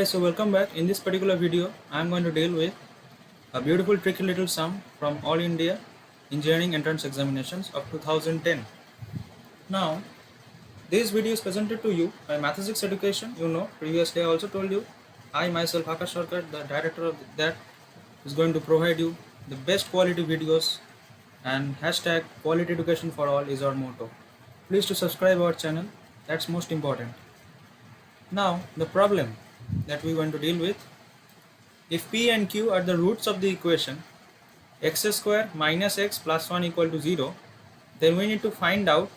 guys, so welcome back. In this particular video, I am going to deal with a beautiful tricky little sum from All India Engineering Entrance Examinations of 2010. Now, this video is presented to you by Mathematics Education. Previously I also told you, I myself, Akash Sarkar, the director of that, is going to provide you the best quality videos, and hashtag quality education for all is our motto. Please to subscribe our channel, that's most important. Now, the problem that we're going to deal with, if p and q are the roots of the equation x square minus x plus 1 equal to 0, then we need to find out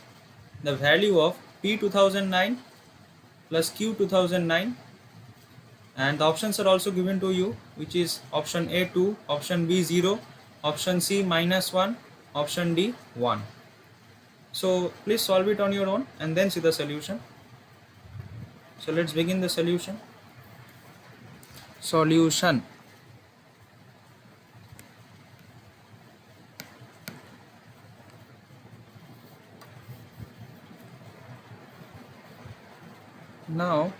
the value of p 2009 plus q 2009, and the options are also given to you, which is option A 2, option B 0, option C minus 1, option D 1. So please solve it on your own and then see the solution. So let's begin the solution. Now,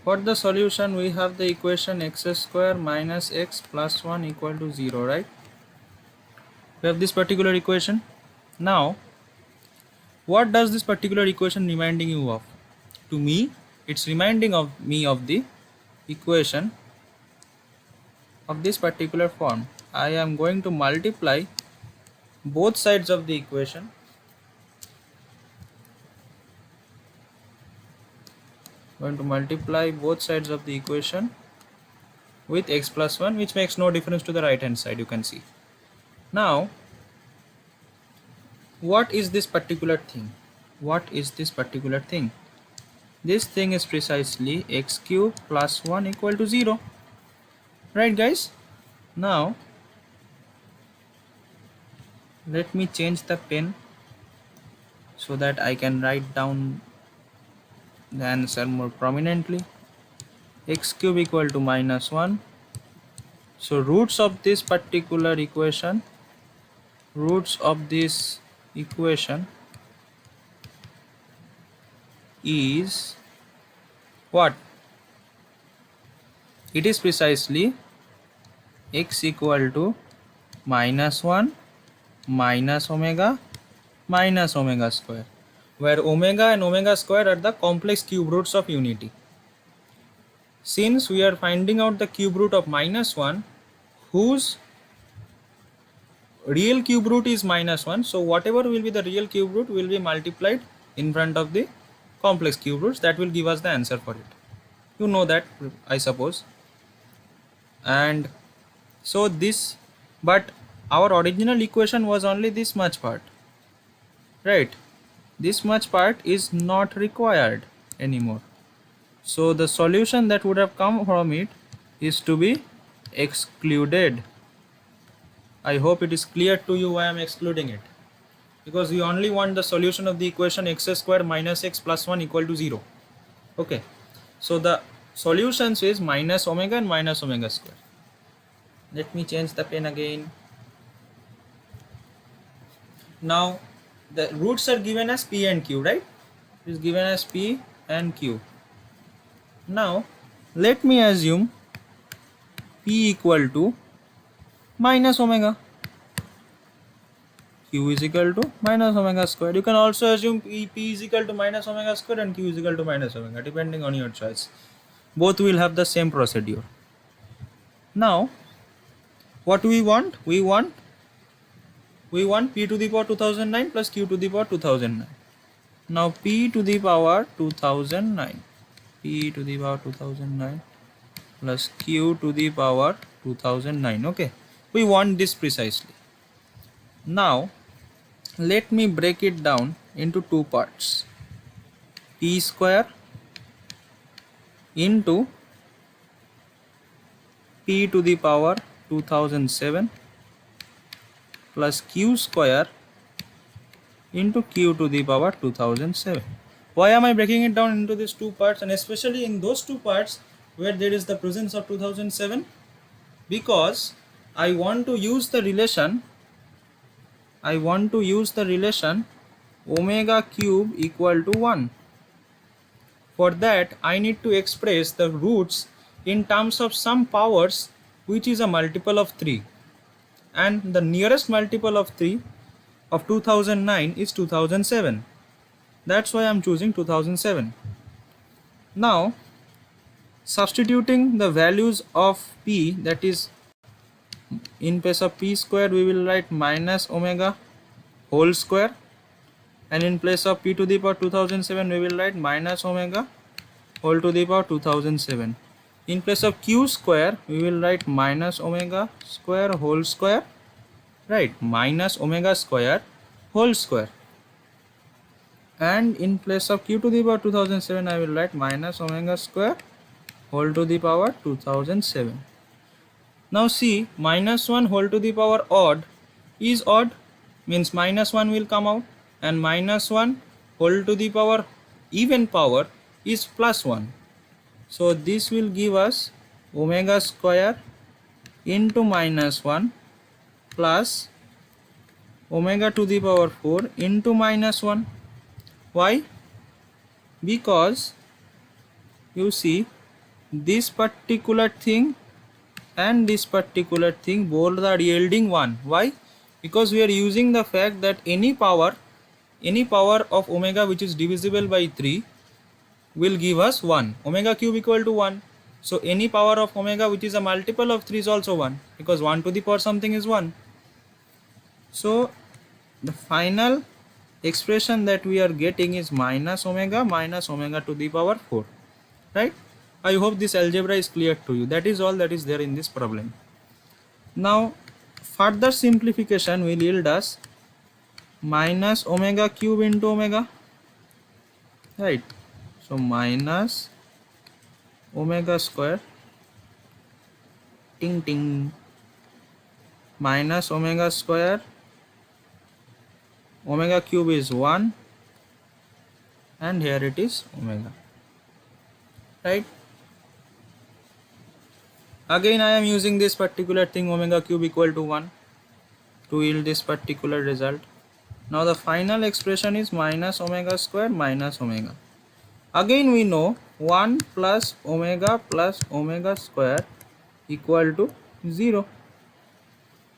for the solution, we have the equation x square minus x plus 1 equal to 0, right? We have this particular equation. Now, what does this particular equation reminding you of? To me, it's reminding me of the equation of this particular form. I am going to multiply both sides of the equation with x plus 1, which makes no difference to the right hand side, you can see. Now, what is this particular thing? This thing is precisely x cube plus 1 equal to 0, right guys? Now, let me change the pen so that I can write down the answer more prominently. X cube equal to minus 1. So roots of this particular equation, is what? It is precisely x equal to minus 1 minus omega square, where omega and omega square are the complex cube roots of unity. Since we are finding out the cube root of minus 1, whose real cube root is minus 1, so whatever will be the real cube root will be multiplied in front of the complex cube roots. That will give us the answer for it. You know that, I suppose. And so this, but our original equation was only this much part, right? This much part is not required anymore. So the solution that would have come from it is to be excluded. I hope it is clear to you why I am excluding it, because we only want the solution of the equation x square minus x plus 1 equal to 0. Okay, so the solutions is minus omega and minus omega square. Let me change the pen again. Now the roots are given as p and q, right? It is given as p and q. Now let me assume p equal to minus omega, q is equal to minus omega square. You can also assume p is equal to minus omega square and q is equal to minus omega, depending on your choice. Both will have the same procedure. Now, what we want? We want p to the power 2009 plus q to the power 2009. Now p to the power 2009 plus q to the power 2009. Okay, we want this precisely. Now let me break it down into two parts. P square into p to the power 2007 plus q square into q to the power 2007. Why am I breaking it down into these two parts, and especially in those two parts where there is the presence of 2007? Because I want to use the relation omega cube equal to 1 For that, I need to express the roots in terms of some powers which is a multiple of 3, and the nearest multiple of 3 of 2009 is 2007. That's why I'm choosing 2007. Now, substituting the values of p, that is, in place of p square we will write minus omega whole square, and in place of p to the power 2007 we will write minus omega whole to the power 2007. In place of q square we will write minus omega square whole square, right, minus omega square whole square. And in place of q to the power 2007 I will write minus omega square whole to the power 2007. Now see, minus 1 whole to the power odd is odd, means minus 1 will come out, and minus 1 whole to the power even power is plus 1. So this will give us omega square into minus 1 plus omega to the power 4 into minus 1. Why? Because you see, this particular thing and this particular thing both are yielding 1. Why? Because we are using the fact that any power of omega which is divisible by 3 will give us 1. Omega cube equal to 1. So any power of omega which is a multiple of 3 is also 1, because 1 to the power something is 1. So the final expression that we are getting is minus omega to the power 4, right? I hope this algebra is clear to you. That is all that is there in this problem. Now further simplification will yield us minus omega cube into omega, right? So minus omega square, ting ting, minus omega square, omega cube is 1, and here it is omega, right? Again I am using this particular thing omega cube equal to 1 to yield this particular result. Now the final expression is minus omega square minus omega. Again we know 1 plus omega square equal to 0.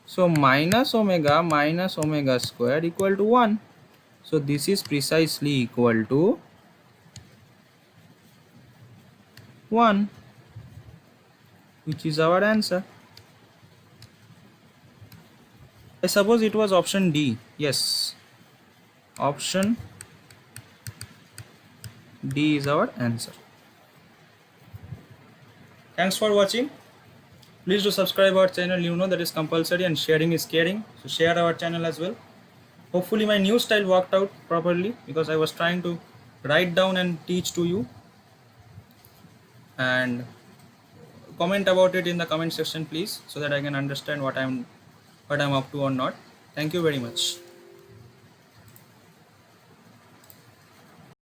So minus omega square equal to 1. So this is precisely equal to 1, which is our answer. I suppose it was option D. Yes, option D is our answer. Thanks for watching. Please do subscribe our channel. You know that is compulsory, and sharing is caring. So share our channel as well. Hopefully my new style worked out properly, because I was trying to write down and teach to you. And comment about it in the comment section please, so that I can understand what I'm up to or not. Thank you very much.